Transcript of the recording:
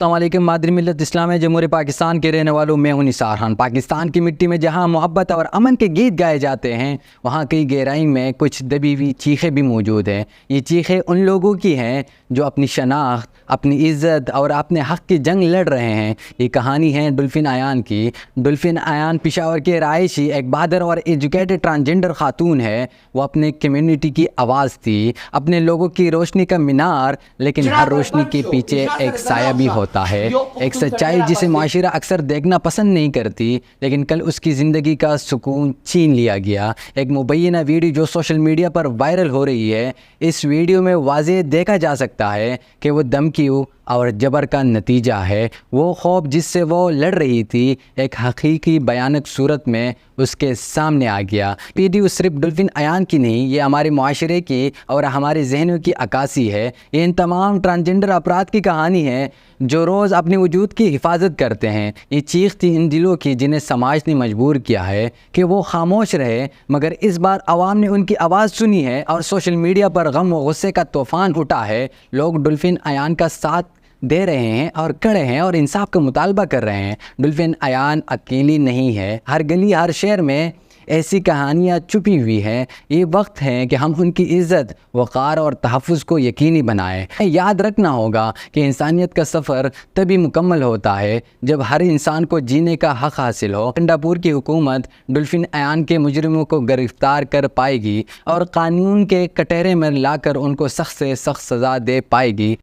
السلام علیکم مادری ملت اسلام جمہوریہ پاکستان کے رہنے والوں میں ہوں نثار خان۔ پاکستان کی مٹی میں جہاں محبت اور امن کے گیت گائے جاتے ہیں وہاں کی گہرائی میں کچھ دبی ہوئی چیخیں بھی موجود ہیں۔ یہ چیخیں ان لوگوں کی ہیں جو اپنی شناخت، اپنی عزت اور اپنے حق کی جنگ لڑ رہے ہیں۔ یہ کہانی ہے ڈولفن ایان کی۔ ڈولفن ایان پشاور کے رہائشی ایک بہادر اور ایجوکیٹڈ ٹرانسجنڈر خاتون ہے۔ وہ اپنے کمیونٹی کی آواز تھی، اپنے لوگوں کی روشنی کا مینار، لیکن ہر روشنی کے پیچھے ایک سایہ بھی ہوتا ہے، ایک سچائی جسے معاشرہ اکثر دیکھنا پسند نہیں کرتی، لیکن کل اس کی زندگی کا سکون چھین لیا گیا۔ ایک مبینہ ویڈیو جو سوشل میڈیا پر وائرل ہو رہی ہے، اس ویڈیو میں واضح دیکھا جا سکتا ہے کہ وہ دھمکیوں اور جبر کا نتیجہ ہے۔ وہ خوف جس سے وہ لڑ رہی تھی ایک حقیقی بیانک صورت میں اس کے سامنے آ گیا۔ ویڈیو صرف ڈولفن ایان کی نہیں، یہ ہمارے معاشرے کی اور ہمارے ذہنوں کی عکاسی ہے۔ یہ ان تمام ٹرانسجنڈر افراد کی کہانی ہے جو روز اپنے وجود کی حفاظت کرتے ہیں۔ یہ چیخ تھی ان دلوں کی جنہیں سماج نے مجبور کیا ہے کہ وہ خاموش رہے، مگر اس بار عوام نے ان کی آواز سنی ہے اور سوشل میڈیا پر غم و غصے کا طوفان اٹھا ہے۔ لوگ ڈولفن ایان کا ساتھ دے رہے ہیں اور کھڑے ہیں اور انصاف کا مطالبہ کر رہے ہیں۔ ڈولفن ایان اکیلی نہیں ہے، ہر گلی ہر شہر میں ایسی کہانیاں چھپی ہوئی ہیں۔ یہ وقت ہے کہ ہم ان کی عزت، وقار اور تحفظ کو یقینی بنائیں۔ یاد رکھنا ہوگا کہ انسانیت کا سفر تبھی مکمل ہوتا ہے جب ہر انسان کو جینے کا حق حاصل ہو۔ سنگاپور کی حکومت ڈولفن ایان کے مجرموں کو گرفتار کر پائے گی اور قانون کے کٹہرے میں لا کر ان کو سخت سے سخت سزا دے پائے گی۔